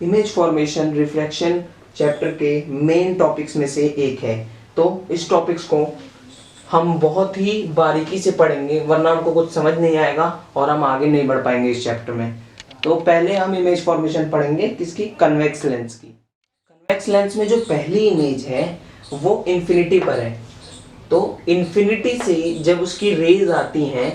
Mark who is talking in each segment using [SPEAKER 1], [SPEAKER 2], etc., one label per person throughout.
[SPEAKER 1] Image formation reflection chapter के main topics में से एक है। तो इस टॉपिक्स को हम बहुत ही बारीकी से पढ़ेंगे, वरना हमको कुछ समझ नहीं आएगा और हम आगे नहीं बढ़ पाएंगे इस चैप्टर में। तो पहले हम इमेज फॉर्मेशन पढ़ेंगे किसकी, कन्वेक्स लेंस की। कन्वेक्स लेंस में जो पहली इमेज है वो इन्फिनिटी पर है। तो इन्फिनिटी से जब उसकी रेज आती हैं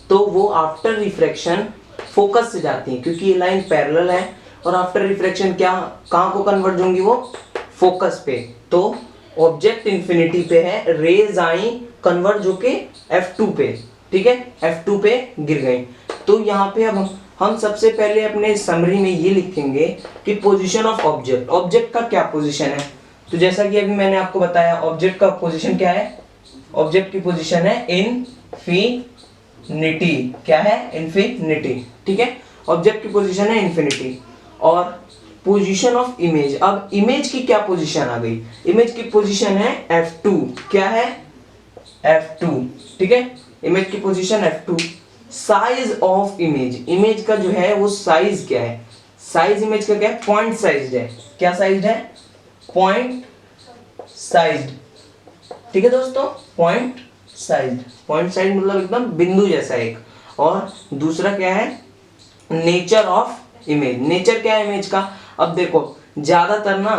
[SPEAKER 1] तो वो आफ्टर रिफ्रैक्शन फोकस से जाती हैं, क्योंकि ये लाइन पैरेलल है और आफ्टर रिफ्रैक्शन क्या कहाँ को कन्वर्ट होंगी, वो फोकस पे। तो ऑब्जेक्ट इन्फिनिटी पे है, रेज आई कन्वर्ट जो के F2 पे, ठीक है, F2 पे गिर गई। तो यहाँ पे अब हम सबसे पहले अपने समरी में ये लिखेंगे कि पोजीशन ऑफ ऑब्जेक्ट, ऑब्जेक्ट का क्या पोजीशन है। तो जैसा कि अभी मैंने आपको बताया, ऑब्जेक्ट का पोजीशन क्या है, ऑब्जेक्ट की पोजीशन है इनफिनिटी। क्या है, इनफिनिटी, ठीक है, ऑब्जेक्ट की पोजीशन है इनफिनिटी। और पोजीशन ऑफ इमेज, अब इमेज की क्या पोजीशन आ गई, इमेज की पोजीशन है F2। क्या है, F2, ठीक है, इमेज की position F2। Size of image, image का जो है वो साइज क्या है, साइज इमेज का क्या है, पॉइंट साइज है। क्या साइज है, पॉइंट साइज, ठीक है दोस्तों, पॉइंट साइज। पॉइंट साइज मतलब एकदम बिंदु जैसा एक। और दूसरा क्या है, नेचर ऑफ इमेज, नेचर क्या है इमेज का। अब देखो ज्यादातर ना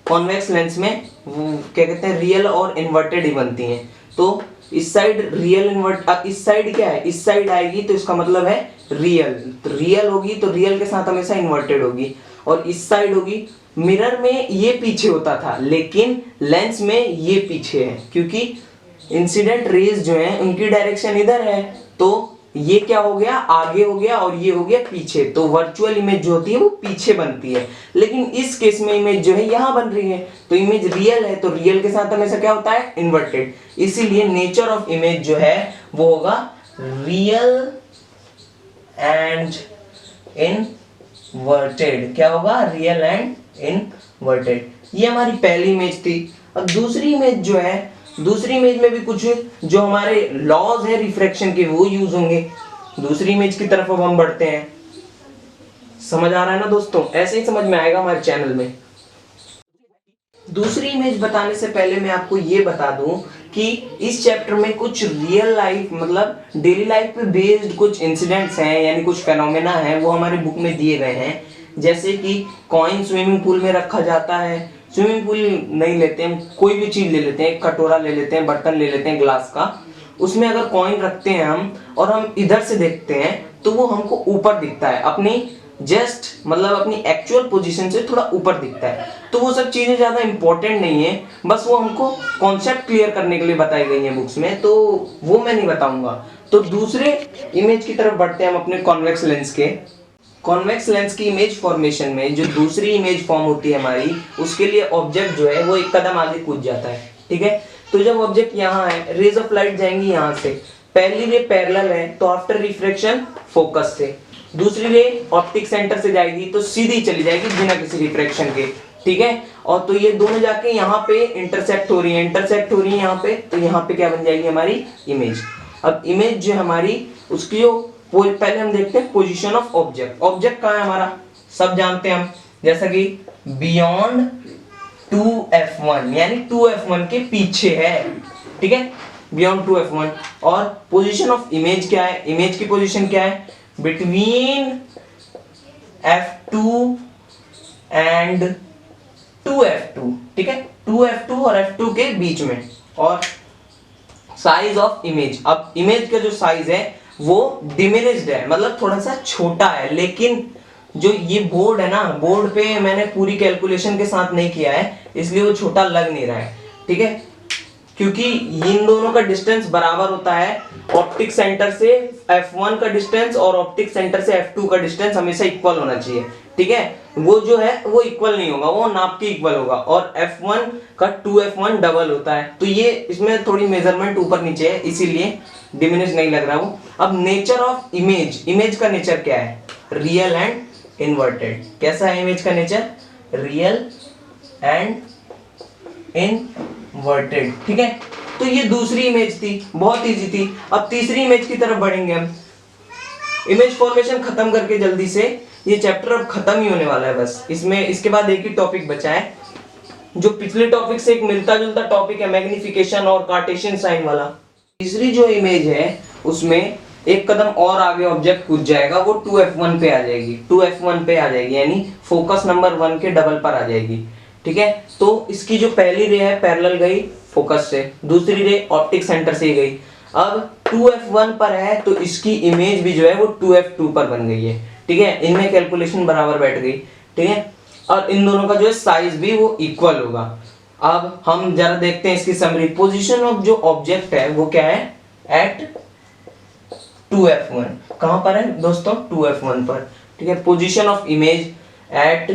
[SPEAKER 1] कॉन्वेक्स लेंस में क्या कहते हैं, रियल और इन्वर्टेड ही बनती हैं। तो इस साइड रियल इन्वर्ट, इस साइड क्या है, इस साइड आएगी तो इसका मतलब है रियल, तो रियल होगी तो रियल के साथ हमेशा इन्वर्टेड होगी। और इस साइड होगी, मिरर में ये पीछे होता था लेकिन लेंस में ये पीछे है, क्योंकि इंसिडेंट रेज जो है उनकी डायरेक्शन इधर है। तो ये क्या हो गया, आगे हो गया और ये हो गया पीछे। तो वर्चुअल इमेज जो होती है वो पीछे बनती है, लेकिन इस केस में इमेज जो है यहां बन रही है। तो इमेज रियल है तो रियल के साथ हमेशा क्या होता है, इन्वर्टेड। इसीलिए नेचर ऑफ इमेज जो है वो होगा रियल एंड इनवर्टेड। क्या होगा, रियल एंड इनवर्टेड। ये हमारी पहली इमेज थी। अब दूसरी इमेज जो है, दूसरी इमेज में भी कुछ जो हमारे लॉज है रिफ्रैक्शन के वो यूज होंगे। दूसरी इमेज की तरफ अब हम बढ़ते हैं। समझ आ रहा है ना दोस्तों, ऐसे ही समझ में आएगा हमारे चैनल में। दूसरी इमेज बताने से पहले मैं आपको ये बता दूं कि इस चैप्टर में कुछ रियल लाइफ मतलब डेली लाइफ पे बेस्ड कुछ इंसिडेंट्स हैं, यानी कुछ फेनोमेना हैं, वो हमारे बुक में दिए गए हैं। जैसे कि कॉइन स्विमिंग पूल में रखा जाता है, स्विमिंग पूल नहीं लेते हैं, कोई भी चीज ले लेते हैं, कटोरा ले लेते हैं, बर्तन ले लेते हैं ग्लास का, उसमें अगर कॉइन रखते हैं हम और हम इधर से देखते हैं तो वो हमको ऊपर दिखता है, अपनी जस्ट मतलब अपनी एक्चुअल पोजीशन से थोड़ा ऊपर दिखता है। तो वो सब चीजें ज्यादा इंपॉर्टेंट नहीं है, बस वो हमको कॉन्सेप्ट क्लियर करने के लिए बताई गई है बुक्स में, तो वो मैं नहीं बताऊंगा। तो दूसरे इमेज की तरफ बढ़ते हैं हम अपने कॉन्वेक्स लेंस के। कॉन्वेक्स लेंस की इमेज फॉर्मेशन में जो दूसरी इमेज फॉर्म होती है हमारी, उसके लिए ऑब्जेक्ट जो है वो एक कदम आगे कूद जाता है, ठीक है। तो जब ऑब्जेक्ट यहाँ है, रेज ऑफ लाइट जाएंगी यहाँ से, पहली रे पैरेलल है तो आफ्टर रिफ्रैक्शन फोकस से, दूसरी रे ऑप्टिक सेंटर से जाएगी तो सीधी चली जाएगी बिना किसी रिफ्रैक्शन के, ठीक है। और तो ये दोनों जाके यहाँ पे इंटरसेक्ट हो रही है, इंटरसेक्ट हो रही है यहाँ पे, तो यहाँ पे क्या बन जाएगी हमारी इमेज। अब इमेज जो हमारी उसकी जो पहले हम देखते हैं पोजीशन ऑफ ऑब्जेक्ट। ऑब्जेक्ट कहाँ है हमारा, सब जानते हैं हम, जैसा कि बियॉन्ड 2f1 यानी 2f1 के पीछे है, ठीक है, बियॉन्ड 2f1। और पोजीशन ऑफ इमेज क्या है, इमेज की पोजीशन क्या है, बिटवीन f2 एंड 2f2, ठीक है, 2f2 और f2 के बीच में। और साइज ऑफ इमेज, अब इमेज का जो साइज है वो डिमिनिश्ड है, मतलब थोड़ा सा छोटा है, लेकिन जो ये बोर्ड है ना, बोर्ड पे मैंने पूरी कैलकुलेशन के साथ नहीं किया है, इसलिए वो छोटा लग नहीं रहा है, ठीक है, क्योंकि इन दोनों का डिस्टेंस बराबर होता है। ऑप्टिक सेंटर से f1 का डिस्टेंस और ऑप्टिक सेंटर से f2 का डिस्टेंस हमेशा इक्वल होना चाहिए, ठीक है। वो जो है वो इक्वल नहीं होगा, वो नाप के इक्वल होगा, और f1 का 2f1 डबल होता है। तो ये इसमें थोड़ी मेजरमेंट ऊपर नीचे है, इसीलिए डिमिनिश नहीं लग रहा वो। अब नेचर ऑफ इमेज, इमेज का नेचर क्या है, रियल एंड इन्वर्टेड। कैसा है इमेज का नेचर, रियल एंड इनवर्टेड, ठीक है। तो ये दूसरी इमेज थी, बहुत इजी थी। अब तीसरी इमेज की तरफ बढ़ेंगे हम। इमेज फॉर्मेशन खत्म करके जल्दी से ये चैप्टर अब खत्म ही होने वाला है बस। इसमें इसके बाद एक ही टॉपिक बचा है, जो पिछले टॉपिक से एक मिलता जुलता टॉपिक है, मैग्निफिकेशन और कार्टेशियन साइन वाला। तीसरी जो इमेज है उसमें एक कदम और आगे ऑब्जेक्ट कूद जाएगा, वो 2f1 पे आ जाएगी, 2f1 पे आ जाएगी, यानी फोकस नंबर 1 के डबल पर आ जाएगी। ठीक है, तो इसकी जो पहली रे है पैरेलल गई फोकस से, दूसरी रे ऑप्टिक सेंटर से गई। अब 2f1 पर है तो इसकी इमेज भी जो है वो 2f2 पर बन गई है। ठीक है, इनमें कैलकुलेशन बराबर बैठ गई। ठीक है, और इन दोनों का जो है साइज भी वो इक्वल होगा। अब हम जरा देखते हैं इसकी समरी। पोजीशन ऑफ जो ऑब्जेक्ट है वो क्या है, एट 2f1। कहां पर है दोस्तों, 2f1 पर। ठीक है, position of image at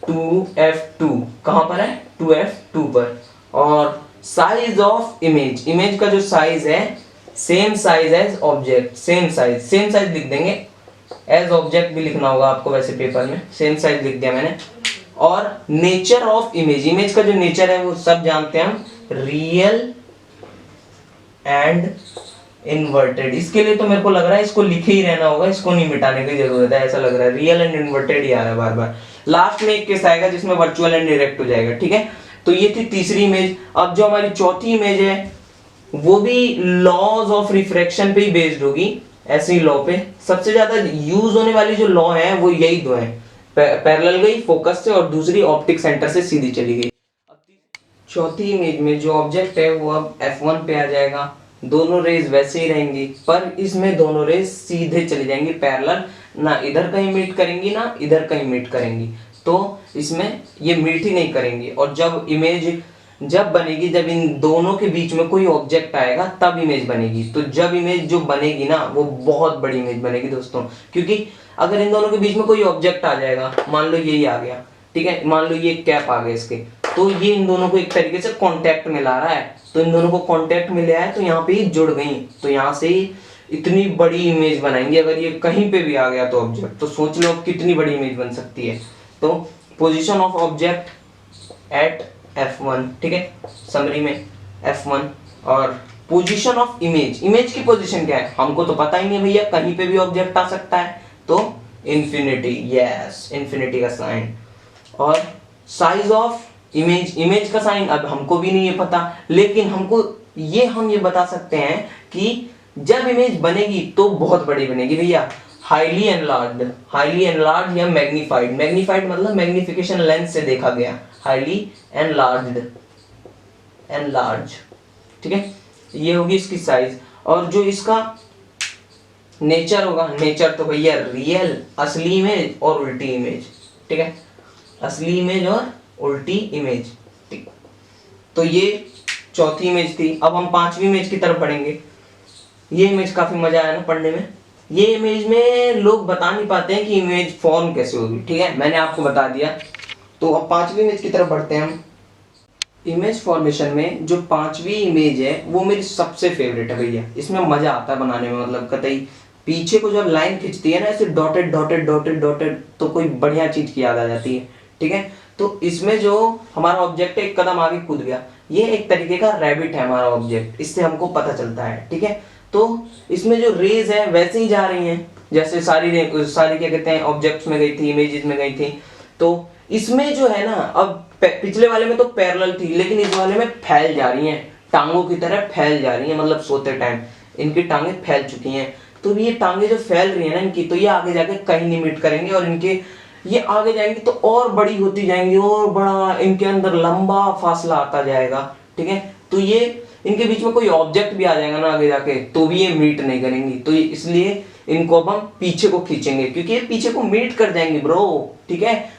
[SPEAKER 1] 2f2, कहां पर है, 2f2 पर। और साइज ऑफ इमेज, इमेज का जो साइज है same size as object, same size लिख देंगे, एज ऑब्जेक्ट भी लिखना होगा आपको वैसे पेपर में, सेम साइज लिख दिया मैंने। और नेचर ऑफ इमेज, इमेज का जो नेचर है वो सब जानते हैं हम, रियल एंड इन्वर्टेड। इसके लिए तो मेरे को लग रहा है इसको लिखे ही रहना होगा, इसको नहीं मिटाने की जरूरत है, ऐसा लग रहा है। रियल एंड इन्वर्टेड ही आ रहा है बार बार। लास्ट में एक केस आएगा जिसमें वर्चुअल एंड डायरेक्ट हो जाएगा। ठीक है, तो ये थी तीसरी इमेज। अब जो हमारी चौथी इमेज है वो भी लॉज ऑफ रिफ्रैक्शन पे ही बेस्ड होगी, ऐसे ही लॉ पे। सबसे ज्यादा यूज होने वाली जो लॉ है वो यही दो है, पैरेलल गई फोकस से और दूसरी ऑप्टिक सेंटर से सीधी चली गई। चौथी इमेज में जो ऑब्जेक्ट है वो अब f1 पे आ जाएगा, दोनों रेज वैसे ही रहेंगी, पर इसमें दोनों रेज सीधे चली जाएंगी पैरेलल, ना इधर कहीं मीट करेंगी ना इधर कहीं मीट करेंगी। तो इसमें ये मीट ही नहीं करेंगी। और जब इमेज जब बनेगी, जब इन दोनों के बीच में कोई ऑब्जेक्ट आएगा तब इमेज बनेगी। तो जब इमेज जो बनेगी ना वो बहुत बड़ी इमेज बनेगी दोस्तों, क्योंकि अगर इन दोनों के बीच में कोई ऑब्जेक्ट आ जाएगा, मान लो यही आ गया, ठीक है, मान लो ये कैप आ गया इसके, तो ये इन दोनों को एक तरीके से कांटेक्ट में ला रहा है। तो इन दोनों को कांटेक्ट में ले आया तो यहाँ पे ही जुड़ गई, तो यहाँ से ही इतनी बड़ी इमेज बनाएंगे। अगर ये कहीं पे भी आ गया तो ऑब्जेक्ट, तो सोच लो कितनी बड़ी इमेज बन सकती है। तो position of object at f1, ठीक है, समरी में f1। और पोजीशन ऑफ इमेज, इमेज की पोजीशन क्या है हमको तो पता ही नहीं भैया, कहीं पे भी ऑब्जेक्ट आ सकता है, तो इन्फिनिटी, यस इन्फिनिटी का साइन। और साइज ऑफ इमेज, इमेज का साइन अब हमको भी नहीं है पता, लेकिन हमको हम ये बता सकते हैं कि जब इमेज बनेगी तो बहुत बड़ी बनेगी भैया, हाईली एनलार्ज्ड या मैग्नीफाइड। मैग्नीफाइड मतलब मैग्निफिकेशन लेंस से देखा गया, हाईली एनलार्ज, ठीक है, ये होगी इसकी साइज। और जो इसका नेचर होगा, नेचर तो भैया रियल, असली इमेज और उल्टी इमेज, ठीक है, असली इमेज और उल्टी इमेज, ठीक। तो ये चौथी इमेज थी। अब हम पांचवी इमेज की तरफ बढ़ेंगे। ये इमेज काफी मजा आया ना पढ़ने में। ये इमेज में लोग बता नहीं पाते हैं कि इमेज फॉर्म कैसे होगी, ठीक है, मैंने आपको बता दिया। तो अब पांचवी इमेज की तरफ बढ़ते हैं हम। इमेज फॉर्मेशन में जो पांचवी इमेज है वो मेरी सबसे फेवरेट है भैया, इसमें मजा आता है बनाने में, मतलब कतई पीछे को जब लाइन खिंचती है ना ऐसे डॉटेड डॉटेड डॉटेड डॉटेड, तो कोई बढ़िया चीज की याद आ जाती है, ठीक है। तो इसमें जो हमारा ऑब्जेक्ट एक कदम आगे कूद गया, ये एक तरीके का रैबिट है हमारा ऑब्जेक्ट, इससे हमको पता चलता है, ठीक है। तो इसमें जो रेज है वैसे ही जा रही हैं जैसे सारी क्या कहते हैं ऑब्जेक्ट्स में गई थी, इमेजेस में गई थी। तो इसमें जो है ना, अब पिछले वाले में तो पैरेलल थी, लेकिन इस वाले में फैल जा रही हैं, टांगों की तरह फैल जा रही हैं, मतलब सोते टाइम इनकी टांगे फैल चुकी हैं। तो ये टांगे जो फैल रही है ना इनकी, तो ये आगे जाके कहीं नहीं मीट करेंगे, और इनके ये आगे जाएंगी तो और बड़ी होती जाएंगी, और बड़ा इनके अंदर लंबा फासला आता जाएगा, ठीक है। तो ये इनके बीच में कोई ऑब्जेक्ट भी आ जाएगा ना आगे जाके, तो भी ये मीट नहीं करेंगी। तो इसलिए इनको अब हम पीछे को खींचेंगे, क्योंकि ये पीछे को मीट कर जाएंगी ब्रो, ठीक है।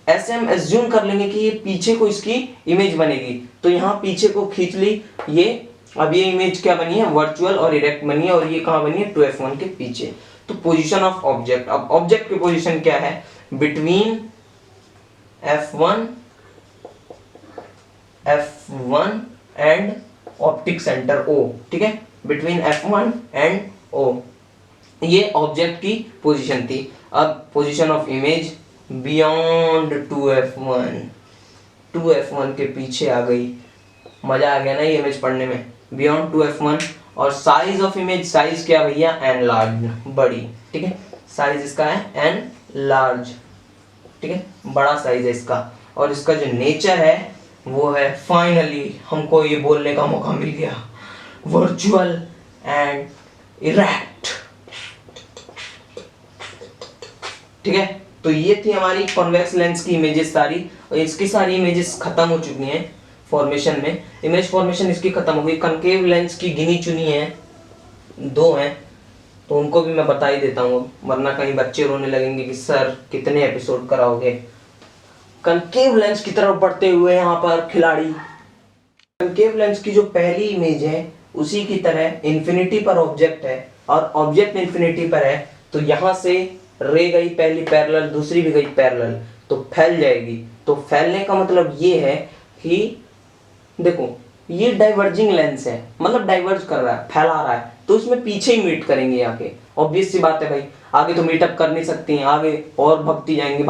[SPEAKER 1] ऐसे हम एज्यूम कर लेंगे कि ये पीछे को इसकी इमेज बनेगी, तो यहाँ पीछे को खींच ली ये। अब ये इमेज क्या बनी है, वर्चुअल और इरेक्ट बनी है, और ये कहाँ बनी है, 2f1 के पीछे। तो पोजीशन ऑफ ऑब्जेक्ट, अब ऑब्जेक्ट की पोजीशन क्या है, between f1 and optic centre O, ठीक है, बिटवीन f1 एंड O, ये ऑब्जेक्ट की पोजीशन थी। अब position of image beyond 2f1 के पीछे आ गई। मजा आ गया ना ये इमेज पढ़ने में, बियॉन्ड 2f1। और साइज ऑफ इमेज, साइज क्या भैया, एनलार्ज, बड़ी, ठीक है, साइज इसका है लार्ज, ठीक है, बड़ा साइज है इसका। और इसका जो नेचर है वो है, फाइनली हमको ये बोलने का मौका मिल गया, वर्चुअल एंड इरेक्ट, ठीक है। तो ये थी हमारी कॉन्वेक्स लेंस की इमेजेस सारी, और इसकी सारी इमेजेस खत्म हो चुकी हैं फॉर्मेशन में। इमेज फॉर्मेशन इसकी खत्म हो गई। कनकेव लेंस की गिनी चुनी है, 2 हैं, तो उनको भी मैं बता ही देता हूँ, वरना कहीं बच्चे रोने लगेंगे कि सर कितने एपिसोड कराओगे। कनकेव लेंस की तरफ बढ़ते हुए यहाँ पर खिलाड़ी, कनकेव लेंस की जो पहली इमेज है उसी की तरह इन्फिनिटी पर ऑब्जेक्ट है, और ऑब्जेक्ट इन्फिनिटी पर है, तो यहाँ से रे गई पहली पैरेलल, दूसरी भी गई पैरेलल, तो फैल जाएगी। तो फैलने का मतलब ये है कि देखो ये डाइवर्जिंग लेंस है, मतलब डाइवर्ज कर रहा है, फैला रहा है, तो इसमें पीछे ही मीट करेंगे आके, ऑब्वियस सी बात है भाई, आगे तो मीटअप कर नहीं सकती हैं, आगे और भगती जाएंगी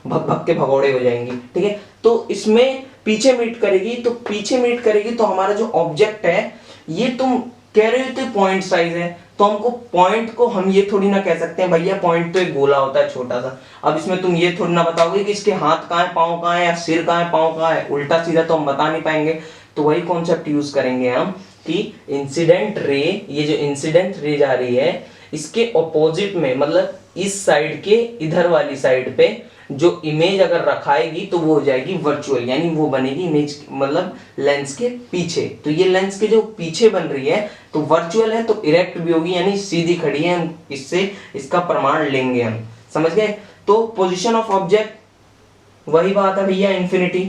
[SPEAKER 1] भग भग के भगौड़े हो जाएंगी, ठीक है। तो इसमें पीछे मीट करेगी, तो पीछे मीट करेगी, तो हमारा जो ऑब्जेक्ट है, ये तुम कह रहे हो तो पॉइंट साइज है, तो हमको पॉइंट को हम ये थोड़ी ना कह सकते हैं भैया पॉइंट तो एक गोला होता है छोटा सा। अब इसमें तुम ये थोड़ी ना बताओगे कि इसके हाथ कहाँ है, पाँव कहाँ है, या सिर कहाँ है, पाँव कहाँ है, उल्टा सीधा तो हम बता नहीं पाएंगे। तो वही कॉन्सेप्ट यूज करेंगे हम कि इंसिडेंट रे, ये जो इंसिडेंट रे जा रही है इसके ऑपोजिट में, मतलब इस साइड के इधर वाली साइड पे जो इमेज अगर रखाएगी तो वो हो जाएगी वर्चुअल, यानी वो बनेगी इमेज मतलब लेंस के पीछे। तो ये लेंस के जो पीछे बन रही है तो वर्चुअल है, तो इरेक्ट भी होगी, यानी सीधी खड़ी है, हम इससे इसका प्रमाण लेंगे हम, समझ गए। तो पोजीशन ऑफ ऑब्जेक्ट वही बात है भैया, infinity.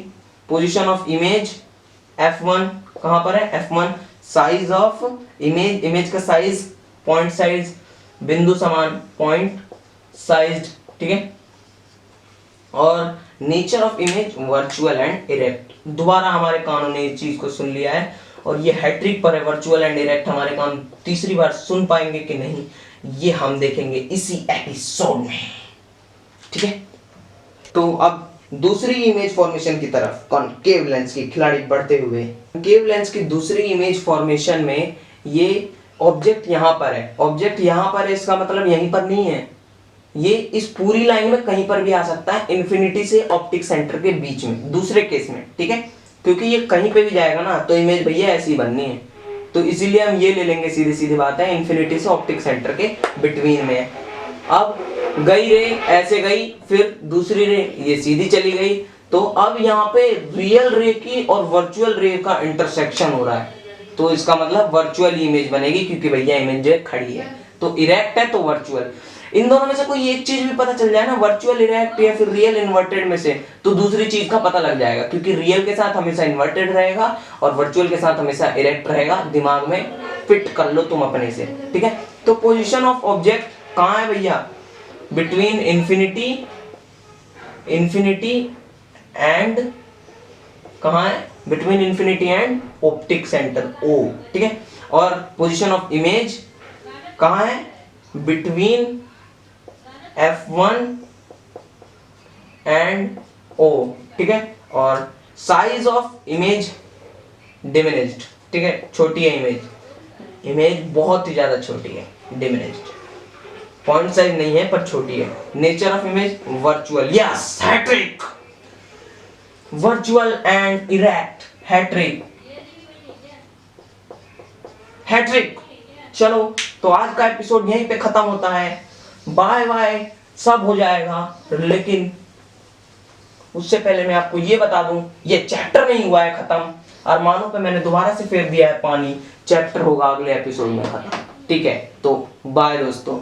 [SPEAKER 1] Position of image f1 कहां पर है, f1। Size of image, image का साइज, पॉइंट साइज, बिंदु समान, पॉइंट साइज, ठीक है। और nature of image virtual and erect. दोबारा हमारे कानों ने इस चीज को सुन लिया है, और ये हैट्रिक पर है वर्चुअल एंड इरेक्ट। हमारे कान तीसरी बार सुन पाएंगे कि नहीं, ये हम देखेंगे इसी एपिसोड में, ठीक है। तो अब दूसरी इमेज फॉर्मेशन की तरफ कॉनकेव लेंस की खिलाड़ी बढ़ते हुए, कॉनकेव लेंस की दूसरी इमेज फॉर्मेशन में ये ऑब्जेक्ट यहाँ पर है, ऑब्जेक्ट यहाँ पर है, इसका मतलब यहीं पर नहीं है, ये इस पूरी लाइन में कहीं पर भी आ सकता है, इन्फिनिटी से ऑप्टिक सेंटर के बीच में, दूसरे केस में, ठीक है। क्योंकि ये कहीं पे भी जाएगा ना तो इमेज भैया ऐसी बननी है, तो इसीलिए हम ये ले लेंगे, सीधी सीधी बात है, इन्फिनिटी से ऑप्टिक सेंटर के बिटवीन में है। अब गई रे ऐसे गई, फिर दूसरी रे ये सीधी चली गई, तो अब यहाँ पे रियल रे की और वर्चुअल रे का इंटरसेक्शन हो रहा है, तो इसका मतलब वर्चुअल इमेज बनेगी, क्योंकि भैया इमेज जो खड़ी है, तो इरेक्ट है तो वर्चुअल। इन दोनों में से कोई एक चीज भी पता चल जाए ना, वर्चुअल इरेक्ट या फिर रियल इन्वर्टेड में से, तो दूसरी चीज का पता लग जाएगा, क्योंकि रियल के साथ हमेशा इन्वर्टेड रहेगा और वर्चुअल के साथ हमेशा इरेक्ट रहेगा। दिमाग में फिट कर लो तुम अपने से, ठीक है। तो पोजीशन ऑफ ऑब्जेक्ट कहाँ है भैया, बिटवीन इंफिनिटी एंड, कहाँ है, between infinity and optic centre O, ठीक है। और पोजीशन ऑफ इमेज कहाँ है, बिटवीन f1 एंड o, ठीक है। और साइज ऑफ इमेज डिमिनिश्ड, ठीक है, छोटी है इमेज, इमेज बहुत ही ज्यादा छोटी है, डिमिनिश्ड, पॉइंट साइज नहीं है पर छोटी है। Nature of image virtual, yes, hattrick, virtual and erect, hattrick, hattrick. चलो तो आज का एपिसोड यहीं पे खत्म होता है, बाय बाय, सब हो जाएगा, लेकिन उससे पहले मैं आपको ये बता दूं, ये चैप्टर नहीं हुआ है खत्म, अरमानों पे मैंने दोबारा से फेर दिया है पानी, चैप्टर होगा अगले एपिसोड में खत्म, ठीक है। तो बाय दोस्तों।